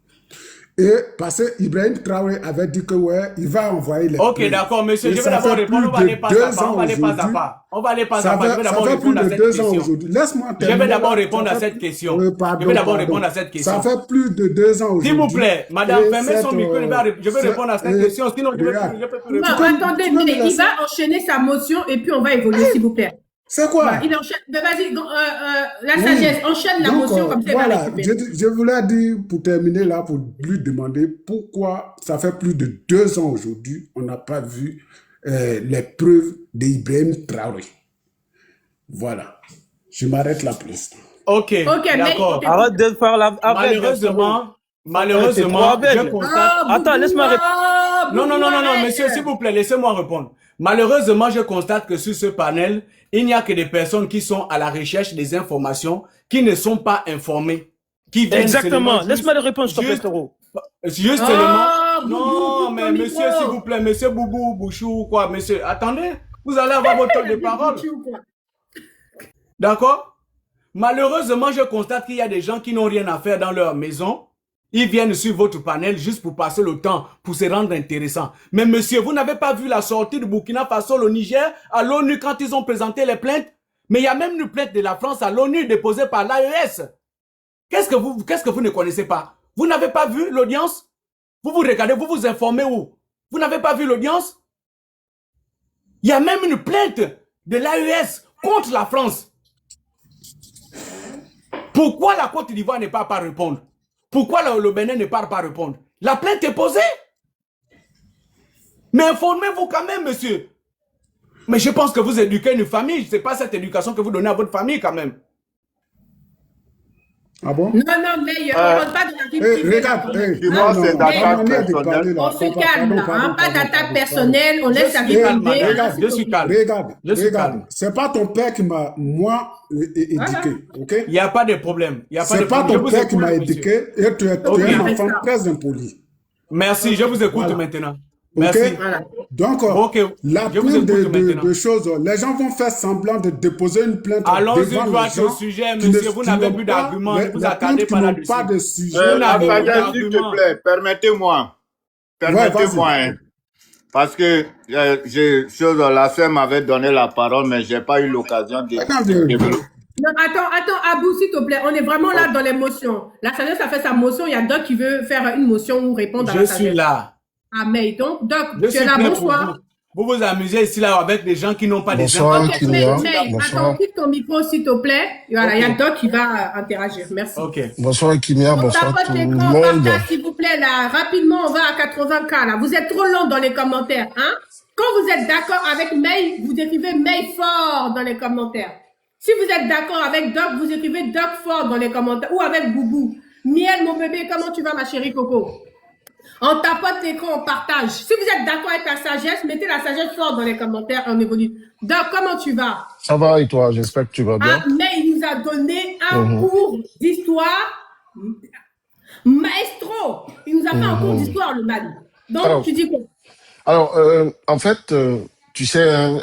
Et parce que Ibrahim Traoré avait dit que, ouais, il va envoyer les Ok, plaintes. d'accord, monsieur, Et je vais ça d'abord fait répondre. On va plus aller de pas à 2 pas. ans On va aller pas à aujourd'hui. pas. On va aller pas Ça à pas. Je vais fait d'abord plus répondre à de cette 2 ans question. aujourd'hui. Laisse-moi Je terminer. vais d'abord là. répondre Ça à fait- cette question. Oui, Je vais d'abord répondre à cette question. Ça fait plus de 2 ans aujourd'hui. S'il vous plaît, madame, Et fermez son cette, micro, je vais répondre à cette et- question, sinon je regarde. ne peux plus Non, répondre. attendez, tu peux me mais il laisser. va enchaîner sa motion et puis on va évoluer, s'il vous plaît. C'est quoi? Voilà, il enchaîne. Mais vas-y, la Oui. sagesse, enchaîne la Donc, motion comme ça, il va voilà, récupérer. je voulais dire, pour terminer là, pour lui demander pourquoi ça fait plus de 2 ans aujourd'hui, on n'a pas vu les preuves d'Ibrahim Traoré. Voilà. Je m'arrête là pour l'instant. Ok, Ok, d'accord. mais- Arrête de faire la... Malheureusement, T'es trop je belle. constate... Attends, laisse-moi répondre. Non, monsieur, s'il vous plaît, laissez-moi répondre. Malheureusement, je constate que sur ce panel, il n'y a que des personnes qui sont à la recherche des informations, qui ne sont pas informées. Qui viennent Exactement. seulement Laisse-moi les répondre, s'il te plaît, juste- Toro. Juste Ah, seulement. Non, Boubou, mais ton monsieur, micro. s'il vous plaît, monsieur Boubou, Bouchou, quoi, monsieur, attendez, vous allez avoir votre temps de parole. D'accord? Malheureusement, je constate qu'il y a des gens qui n'ont rien à faire dans leur maison. Ils viennent sur votre panel juste pour passer le temps, pour se rendre intéressant. Mais monsieur, vous n'avez pas vu la sortie de Burkina Faso, le Niger, à l'ONU quand ils ont présenté les plaintes? Mais il y a même une plainte de la France à l'ONU déposée par l'AES. Qu'est-ce que vous ne connaissez pas? Vous n'avez pas vu l'audience? Vous vous regardez, vous vous informez où? Vous n'avez pas vu l'audience? Il y a même une plainte de l'AES contre la France. Pourquoi la Côte d'Ivoire ne part pas répondre? Pourquoi le Bénin ne part pas répondre? La plainte est posée. Mais informez-vous quand même, monsieur. Mais je pense que vous éduquez une famille. Ce n'est pas cette éducation que vous donnez à votre famille quand même. Ah bon? Non, mais on ne parle pas de la vie privée. Regarde, Dis-moi, c'est d'attaque personnelle. On se calme là, hein, pas d'attaque personnelle, on laisse la vie calme, privée. madame. Je suis calme. Je suis Regarde, calme. c'est pas ton père qui m'a, moi, éduqué, ok? Il n'y a pas de problème. Il y a pas de C'est pas problème. ton Je vous père qui écoute, m'a monsieur. éduqué et tu es Ok. un enfant très impoli. Merci, je vous écoute Voilà. maintenant. Ok? Merci. Voilà. Donc, Ok, la je vous plainte écoute maintenant. de choses, les gens vont faire semblant de déposer une plainte Allons-y devant droit les gens au sujet, qui ne- monsieur. Vous qui n'avez n'ont plus pas- d'arguments. Ne vous les attardez plaintes qui pas n'ont là-dessus. pas de sujet. On a La beaucoup sagesse, s'il d'arguments. te plaît, permettez-moi. Permettez-moi, vas-y. hein. Parce que la sœur m'avait donné la parole, mais j'ai pas eu l'occasion de Attendez. développer. Non, attends, Abou, s'il te plaît, on est vraiment là dans les motions. La sagesse a fait sa motion, il y a Doc qui veut faire une motion ou répondre à Je la suis sagesse. là. Ah, mais donc, Doc, Je tu suis es là, prêt pour bonsoir. vous. Vous vous amusez ici là avec des gens qui n'ont pas Bonsoir. des Ok, Kimia. mais Bonsoir. attends, quitte ton micro, s'il te plaît. Voilà, il y a Ok. Doc qui va interagir. Merci. Ok. Bonsoir Kimia, On bonsoir tapote tout le l'écran, monde. partage, s'il vous plaît, là. Rapidement, on va à 80K, là. Vous êtes trop long dans les commentaires, hein. Quand vous êtes d'accord avec May, vous écrivez May fort dans les commentaires. Si vous êtes d'accord avec Doc, vous écrivez Doc fort dans les commentaires. Ou avec Boubou. Miel, mon bébé, comment tu vas, ma chérie Coco? On tapote l'écran, on partage. Si vous êtes d'accord avec la sagesse, mettez la sagesse fort dans les commentaires, on évolue. Doc, comment tu vas? Ça va et toi? J'espère que tu vas bien. Ah, mais il nous a donné un cours d'histoire. Maestro! Il nous a fait un cours d'histoire, le man. Donc, Alors, tu dis quoi? Alors, en fait, tu sais, hein,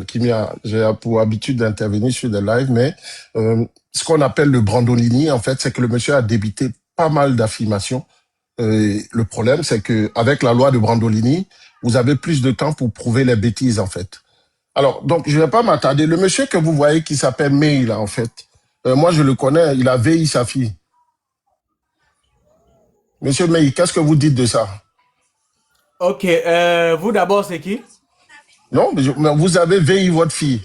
Kimia, j'ai pour habitude d'intervenir sur des lives, mais ce qu'on appelle le Brandolini, en fait, c'est que le monsieur a débité pas mal d'affirmations. Le problème, c'est que avec la loi de Brandolini, vous avez plus de temps pour prouver les bêtises, en fait. Alors, donc, je vais pas m'attarder. Le monsieur que vous voyez qui s'appelle May, là, en fait, moi, je le connais, il a veillé sa fille. Monsieur May, qu'est-ce que vous dites de ça? Ok, vous d'abord, c'est qui? Non, mais vous avez veillé votre fille.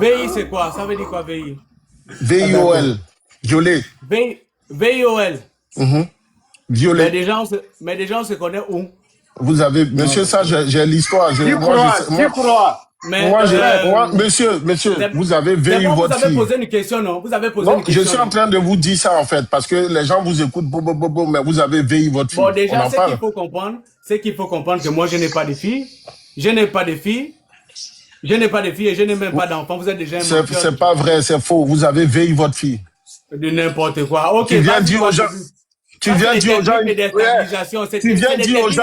VI, c'est quoi? Ça veut dire quoi, VI? V-I-O-L. Violet. VIOL. Violet. Mais déjà, on se connaît où? Vous avez, monsieur, ça, j'ai l'histoire. Moi, monsieur, vous avez veillé votre fille. Vous avez posé une question, non? Vous avez posé une question. Je suis en train de vous dire ça, en fait, parce que les gens vous écoutent, mais vous avez veillé votre fille. Bon, déjà, ce qu'il faut comprendre, que moi, je n'ai pas de fille. Je n'ai pas de fille. Je n'ai pas de fille et je n'ai même pas d'enfant. Vous êtes déjà un menteur. C'est pas vrai, c'est faux. Vous avez veillé votre fille. De n'importe quoi. Ok. Tu viens dire aux gens. Tu viens dire aux gens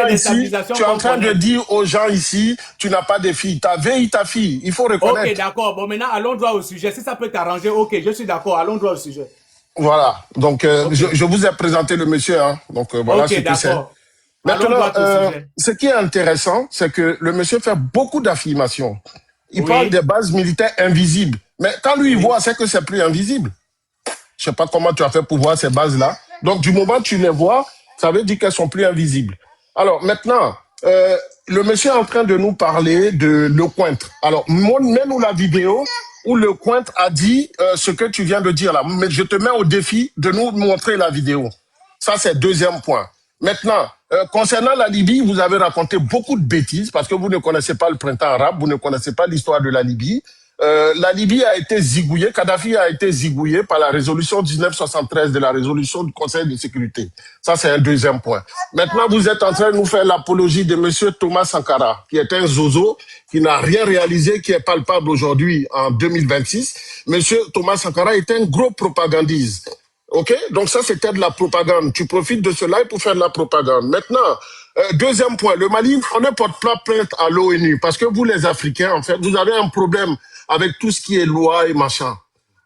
ici, tu es en train de dire aux gens ici, tu n'as pas de fille. Tu as veillé ta fille. Il faut reconnaître. Ok, d'accord. Bon, maintenant, allons droit au sujet. Si ça peut t'arranger, ok, je suis d'accord. Allons droit au sujet. Voilà. Donc, je vous ai présenté le monsieur. Hein. Donc, voilà ce que c'est. Maintenant, ce qui est intéressant, c'est que le monsieur fait beaucoup d'affirmations. Il parle des bases militaires invisibles. Mais quand lui, il voit, c'est que c'est plus invisible. Je sais pas comment tu as fait pour voir ces bases-là. Donc, du moment que tu les vois, ça veut dire qu'elles sont plus invisibles. Alors, maintenant, le monsieur est en train de nous parler de Lecointre. Alors, mets-nous la vidéo où Lecointre a dit ce que tu viens de dire là. Mais je te mets au défi de nous montrer la vidéo. Ça, c'est deuxième point. Maintenant, concernant la Libye, vous avez raconté beaucoup de bêtises parce que vous ne connaissez pas le printemps arabe, vous ne connaissez pas l'histoire de la Libye. La Libye a été zigouillée, Kadhafi a été zigouillé par la résolution 1973 de la résolution du Conseil de sécurité. Ça, c'est un deuxième point. Maintenant, vous êtes en train de nous faire l'apologie de monsieur Thomas Sankara, qui est un zozo, qui n'a rien réalisé, qui est palpable aujourd'hui en 2026. Monsieur Thomas Sankara est un gros propagandiste. Ok, donc ça c'était de la propagande. Tu profites de cela pour faire de la propagande. Maintenant, deuxième point, le Mali, on ne porte pas plainte à l'ONU parce que vous les Africains, en fait, vous avez un problème avec tout ce qui est loi et machin.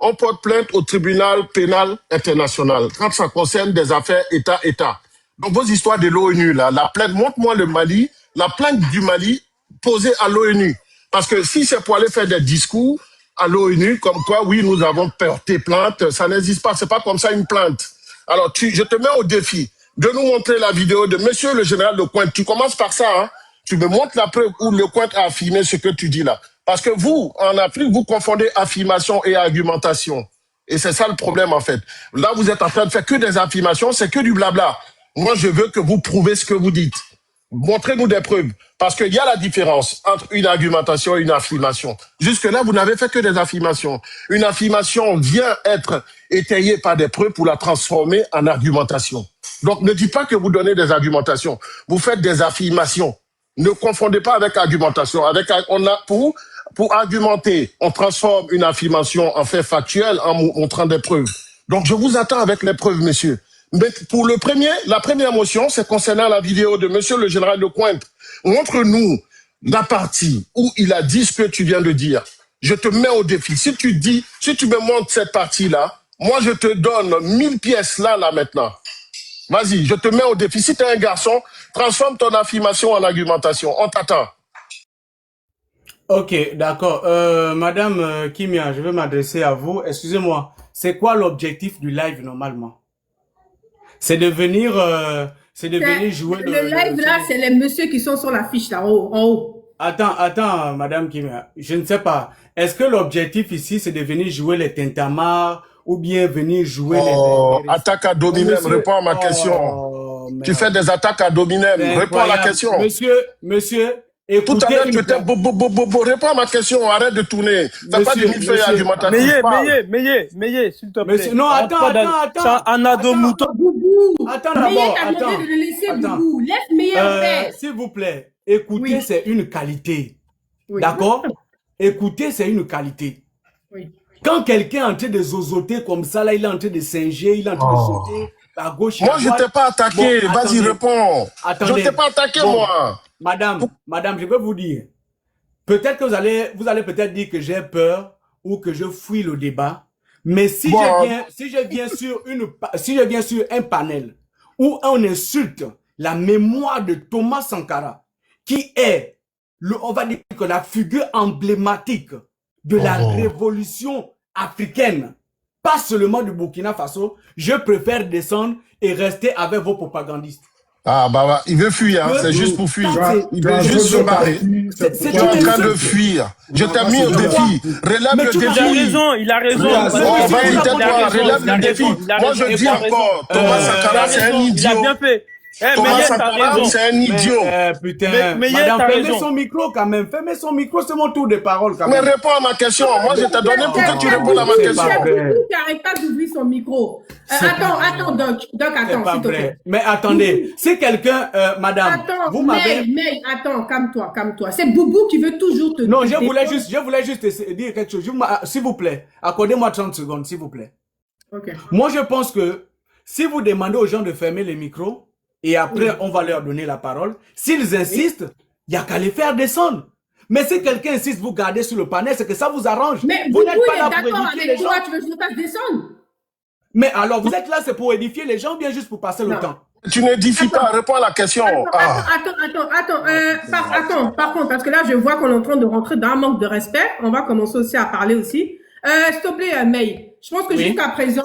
On porte plainte au tribunal pénal international quand ça concerne des affaires État-État. Donc vos histoires de l'ONU là, la plainte, montre-moi le Mali, la plainte du Mali posée à l'ONU. Parce que si c'est pour aller faire des discours à l'ONU, comme quoi, oui, nous avons porté plainte, ça n'existe pas, c'est pas comme ça une plainte. Alors, je te mets au défi de nous montrer la vidéo de monsieur le général Lecointre. Tu commences par ça, hein. Tu me montres la preuve où Lecointre a affirmé ce que tu dis là. Parce que vous, en Afrique, vous confondez affirmation et argumentation. Et c'est ça le problème, en fait. Là, vous êtes en train de faire que des affirmations, c'est que du blabla. Moi, je veux que vous prouvez ce que vous dites. Montrez-nous des preuves. Parce qu'il y a la différence entre une argumentation et une affirmation. Jusque-là, vous n'avez fait que des affirmations. Une affirmation vient être étayée par des preuves pour la transformer en argumentation. Donc, ne dites pas que vous donnez des argumentations. Vous faites des affirmations. Ne confondez pas avec argumentation. Pour argumenter, on transforme une affirmation en fait factuel en montrant des preuves. Donc, je vous attends avec les preuves, monsieur. Mais pour la première motion, c'est concernant la vidéo de monsieur le général Lecointre. Montre-nous la partie où il a dit ce que tu viens de dire. Je te mets au défi. Si tu me montres cette partie-là, moi, je te donne 1000 pièces là, maintenant. Vas-y, je te mets au défi. Si tu es un garçon, transforme ton affirmation en argumentation. On t'attend. Ok, d'accord. Madame Kimia, je vais m'adresser à vous. Excusez-moi, c'est quoi l'objectif du live normalement? C'est de venir jouer le live là, c'est les messieurs qui sont sur l'affiche là, en haut. Attends, Madame Kimia, je ne sais pas. Est-ce que l'objectif ici, c'est de venir jouer les tintamarres ou bien venir jouer les attaques à dominem, réponds à ma question. Tu fais des attaques à dominem, réponds à la question. Monsieur, écoutez. Tout à l'heure, tu étais réponds à ma question, arrête de tourner. T'as pas de millefeuille argumentative. Meillez, s'il te plaît. Monsieur, non, attends. Anado Mouton. Attends d'abord, attends. De le laisser Boubou. Laisse Meillé faire. S'il vous plaît, écouter, c'est une qualité. Oui. D'accord? Écouter, c'est une qualité. Oui. Quand quelqu'un est en train de zozoter comme ça, là, il est en train de singer, il est en train de sauter à gauche et à droite. Moi, je t'ai pas attaqué. Vas-y, réponds. Attendez. Je t'ai pas attaqué, moi. Madame, je veux vous dire, peut-être que vous allez peut-être dire que j'ai peur ou que je fuis le débat. Mais si je viens sur un panel où on insulte la mémoire de Thomas Sankara, qui est, on va dire que la figure emblématique de la révolution africaine, pas seulement du Burkina Faso, je préfère descendre et rester avec vos propagandistes. Ah bah, il veut fuir, hein. C'est juste pour fuir. Il veut juste se barrer. Tu es en train de fuir. Je t'ai mis au défi. Relève le défi. Il a raison. On va éviter toi, relève le défi. Moi je dis encore, Thomas Sankara c'est un idiot. Il a bien fait. Thomas Sankara c'est un idiot. Putain, madame, fermez son micro quand même. Fermez son micro, c'est mon tour de parole quand même. Mais réponds à ma question. Moi je t'ai donné pour que tu répondes à ma question. Tu n'arrêtes pas d'ouvrir son micro. Attends, Doc, attends, s'il te plaît. Mais attendez, si quelqu'un, madame, vous m'avez... Mais attends, calme-toi. C'est Boubou qui veut toujours te... Non, je voulais juste dire quelque chose. S'il vous plaît, accordez-moi 30 secondes, s'il vous plaît. Ok. Moi, je pense que si vous demandez aux gens de fermer les micros, et après, on va leur donner la parole, s'ils insistent, il n'y a qu'à les faire descendre. Mais si quelqu'un insiste, vous gardez sur le panel, c'est que ça vous arrange. Mais vous n'êtes pas est là pour d'accord édifier les avec toi, gens. tu veux que je fasse descendre? Mais alors, vous êtes là, c'est pour édifier les gens ou bien juste pour passer le temps? Tu n'édifies pas, réponds à la question. Attends, par contre, parce que là, je vois qu'on est en train de rentrer dans un manque de respect. On va commencer aussi à parler aussi. S'il te plaît, May, je pense que jusqu'à présent,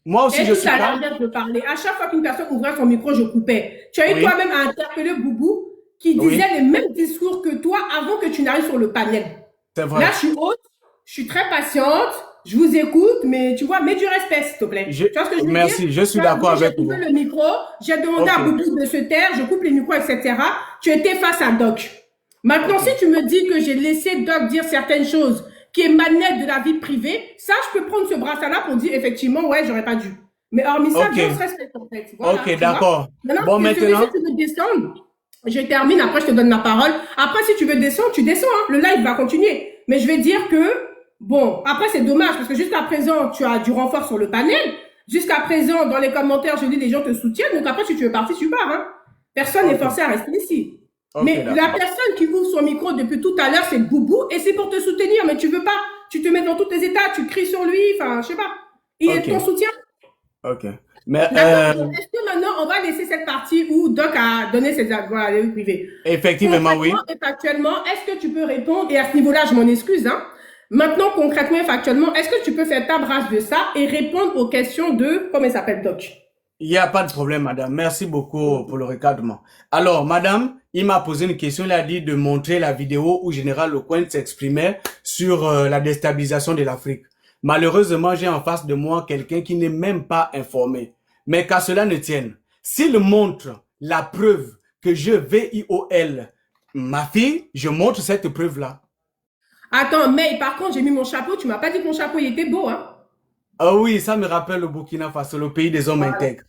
moi aussi, je suis là. De parler. À chaque fois qu'une personne ouvrait son micro, je coupais. Tu as eu toi-même à interpeller Boubou qui disait les mêmes discours que toi avant que tu n'arrives sur le panel. C'est vrai. Là, je suis haute, je suis très patiente, je vous écoute, mais tu vois, mets du respect, s'il te plaît. Tu vois ce que je veux dire? Merci, je suis d'accord avec vous. J'ai coupé le micro, j'ai demandé à Boubou de se taire, je coupe les micros, etc. Tu étais face à Doc. Maintenant, si tu me dis que j'ai laissé Doc dire certaines choses qui émanaient de la vie privée, ça, je peux prendre ce brassard-là pour dire effectivement, ouais, j'aurais pas dû. Mais hormis ça, on se respecte en fait. Voilà, ok, d'accord. Bon, maintenant, si tu veux descendre, je termine, après je te donne la parole. Après, si tu veux descendre, tu descends, hein. Le live va continuer. Mais je vais dire que, bon, après c'est dommage parce que jusqu'à présent, tu as du renfort sur le panel. Jusqu'à présent, dans les commentaires, je dis les gens te soutiennent. Donc après, si tu veux partir, tu pars. Hein. Personne n'est forcé à rester ici. Mais la personne qui ouvre son micro depuis tout à l'heure, c'est Boubou et c'est pour te soutenir. Mais tu veux pas, tu te mets dans tous tes états, tu cries sur lui, enfin, je sais pas. Il est ton soutien. Ok. Mais est-ce que maintenant on va laisser cette partie où Doc a donné ses avis à la vie privée? Effectivement, oui. Et factuellement, est-ce que tu peux répondre? Et à ce niveau-là, je m'en excuse. Hein. Maintenant, concrètement et factuellement, est-ce que tu peux faire ta brasse de ça et répondre aux questions de comment il s'appelle Doc? Il n'y a pas de problème, madame. Merci beaucoup pour le recadrement. Alors, madame, il m'a posé une question. Il a dit de montrer la vidéo où Général Lecointe s'exprimait sur la déstabilisation de l'Afrique. Malheureusement, j'ai en face de moi quelqu'un qui n'est même pas informé. Mais qu'à cela ne tienne, s'il montre la preuve que je VIOL ma fille, je montre cette preuve-là. Attends, mais par contre, j'ai mis mon chapeau. Tu m'as pas dit que mon chapeau, il était beau, hein? Ah oui, ça me rappelle le Burkina Faso, le pays des hommes intègres.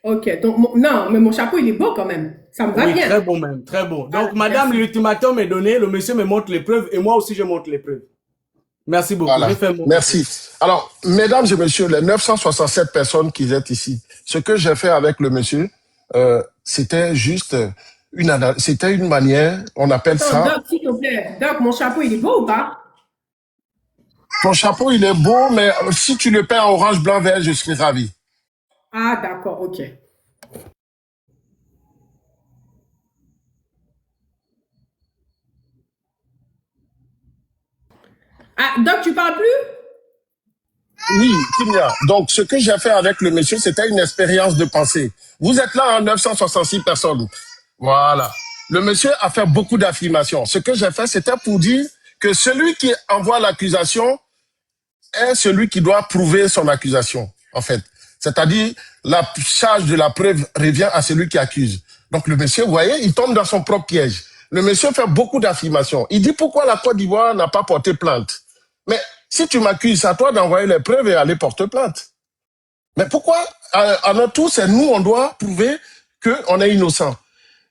Ok, donc, non, mais mon chapeau, il est beau quand même. Ça me va bien. Très beau même, très beau. Donc, madame, l'ultimatum est donné, le monsieur me montre les preuves et moi aussi, je montre les preuves. Merci beaucoup. Voilà. Merci. Alors, mesdames et messieurs, les 967 personnes qui sont ici, ce que j'ai fait avec le monsieur, c'était juste c'était une manière, on appelle ça... Doc, s'il te plaît. Doc, mon chapeau, il est beau ou pas? Ton chapeau, il est beau, mais si tu le peins en orange, blanc, vert, je serai ravi. Ah, d'accord, ok. Ah, Doc, tu parles plus? Oui, Kimia. Donc, ce que j'ai fait avec le monsieur, c'était une expérience de pensée. Vous êtes là en 966 personnes. Voilà. Le monsieur a fait beaucoup d'affirmations. Ce que j'ai fait, c'était pour dire que celui qui envoie l'accusation est celui qui doit prouver son accusation, en fait. C'est-à-dire, la charge de la preuve revient à celui qui accuse. Donc, le monsieur, vous voyez, il tombe dans son propre piège. Le monsieur fait beaucoup d'affirmations. Il dit pourquoi la Côte d'Ivoire n'a pas porté plainte. Mais si tu m'accuses, c'est à toi d'envoyer les preuves et aller porter plainte. Mais pourquoi, à notre tour, c'est nous, on doit prouver qu'on est innocent.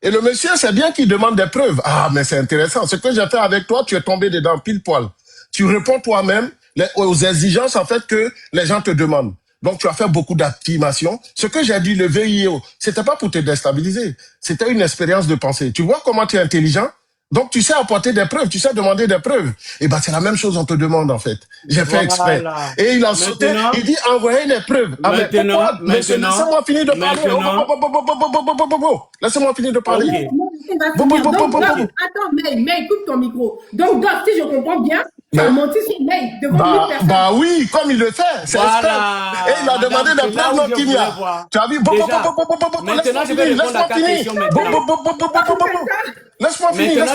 Et le monsieur, c'est bien qu'il demande des preuves. Ah, mais c'est intéressant. Ce que j'ai fait avec toi, tu es tombé dedans pile poil. Tu réponds toi-même aux exigences, en fait, que les gens te demandent. Donc, tu as fait beaucoup d'affirmations. Ce que j'ai dit, le VIO, c'était pas pour te déstabiliser. C'était une expérience de pensée. Tu vois comment tu es intelligent? Donc, tu sais apporter des preuves, tu sais demander des preuves. Et ben, c'est la même chose, on te demande, en fait. J'ai fait exprès. Et il a sauté, il dit, envoyez les preuves. Monsieur, laissez-moi finir de parler. Laissez-moi finir de parler. Attends, May, coupe ton micro. Donc, si je comprends bien, tu as menti sur May devant 1000 personnes. Bah oui, comme il le fait. C'est exprès. Et il a demandé des preuves non Kimia. Tu as vu? Maintenant, je vais répondre à ta question maintenant. Laisse-moi finir.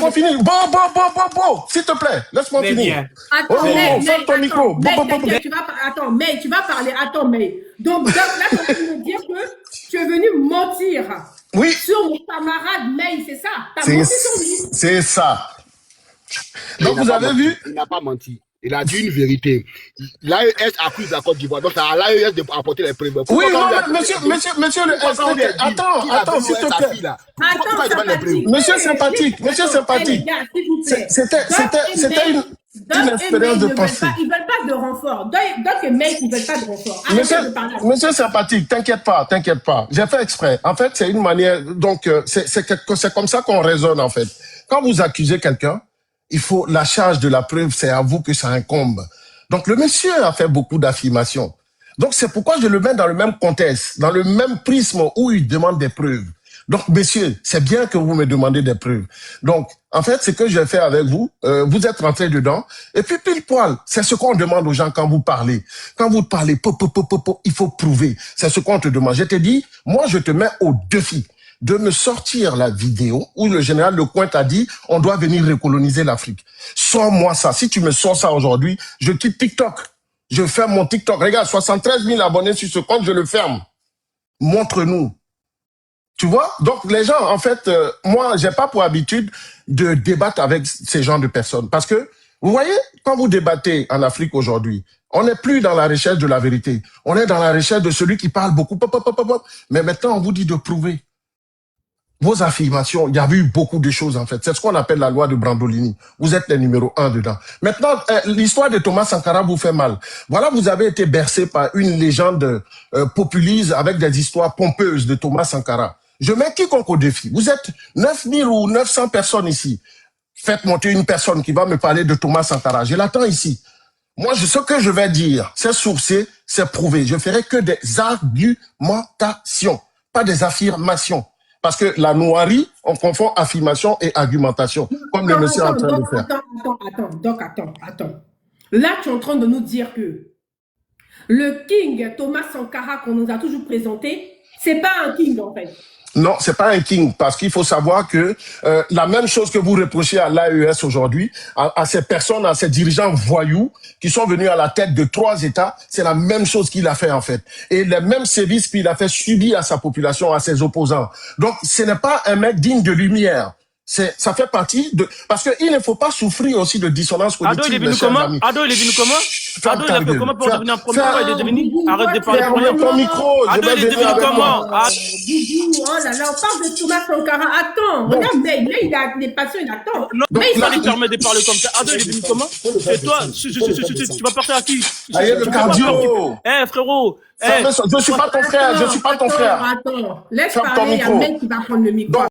Bon, s'il te plaît, laisse-moi finir. Attends, ferme ton micro. May, tu vas parler. Attends, May. Donc là, tu vas me dire que tu es venu mentir sur mon camarade May, c'est ça? Tu as menti sur lui. C'est ça. Donc vous avez vu? Il n'a pas menti. Il a dit une vérité. L'AES accuse la Côte d'Ivoire. Donc, c'est à l'AES d'apporter les preuves. Oui, monsieur le attends, s'il te plaît. Monsieur sympathique. C'était une expérience de pensée. Ils veulent pas de renfort. Donc, mec, ils veulent pas de renfort. Monsieur sympathique, t'inquiète pas. J'ai fait exprès. En fait, c'est une manière, donc, c'est comme ça qu'on raisonne, en fait. Quand vous accusez quelqu'un, il faut, la charge de la preuve, c'est à vous que ça incombe. Donc, le monsieur a fait beaucoup d'affirmations. Donc, c'est pourquoi je le mets dans le même contexte, dans le même prisme où il demande des preuves. Donc, messieurs, c'est bien que vous me demandez des preuves. Donc, en fait, ce que j'ai fait avec vous, vous êtes rentrés dedans. Et puis, pile poil, c'est ce qu'on demande aux gens quand vous parlez. Quand vous parlez, il faut prouver. C'est ce qu'on te demande. Je te dis, moi, je te mets au défi de me sortir la vidéo où le général Lecointe a dit on doit venir recoloniser l'Afrique. Sors-moi ça. Si tu me sors ça aujourd'hui, je quitte TikTok. Je ferme mon TikTok. Regarde, 73 000 abonnés sur ce compte, je le ferme. Montre-nous. Tu vois? Donc les gens, en fait, moi, j'ai pas pour habitude de débattre avec ces genres de personnes. Parce que, vous voyez, quand vous débattez en Afrique aujourd'hui, on n'est plus dans la recherche de la vérité. On est dans la recherche de celui qui parle beaucoup. Mais maintenant, on vous dit de prouver. Vos affirmations, il y a eu beaucoup de choses en fait. C'est ce qu'on appelle la loi de Brandolini. Vous êtes le numéro 1 dedans. Maintenant, l'histoire de Thomas Sankara vous fait mal. Voilà, vous avez été bercé par une légende populiste avec des histoires pompeuses de Thomas Sankara. Je mets quiconque au défi. Vous êtes 9000 ou 900 personnes ici. Faites monter une personne qui va me parler de Thomas Sankara. Je l'attends ici. Moi, ce que je vais dire, c'est sourcé, c'est prouvé. Je ferai que des argumentations, pas des affirmations. Parce que la noirie, on confond affirmation et argumentation, comme le monsieur est en train de faire. Attends. Là, tu es en train de nous dire que le king Thomas Sankara qu'on nous a toujours présenté, c'est pas un king en fait. Non, c'est pas un king, parce qu'il faut savoir que la même chose que vous reprochez à l'AES aujourd'hui, à ces personnes, à ces dirigeants voyous qui sont venus à la tête de 3 États, c'est la même chose qu'il a fait en fait. Et les mêmes services qu'il a fait subir à sa population, à ses opposants. Donc, ce n'est pas un mec digne de lumière. Ça fait partie de... Parce qu'il ne faut pas souffrir aussi de dissonance cognitive. Ado, il est venu comment? Ado, il est venu pour devenir un premier roi? Il est devenu... Arrête de parler pour rien. Ton micro. Ado, il est devenu comment? Oh là là, on parle de Thomas Sankara. Attends, regarde, mais il a des passions, il attend. Mais il lui permet de parler comme ça. Ado, il est venu comment? Et toi, tu vas partir à qui? Allez, le cardio. Frérot. Je suis pas ton frère, Attends, laisse parler, il y a un mec qui va prendre le micro.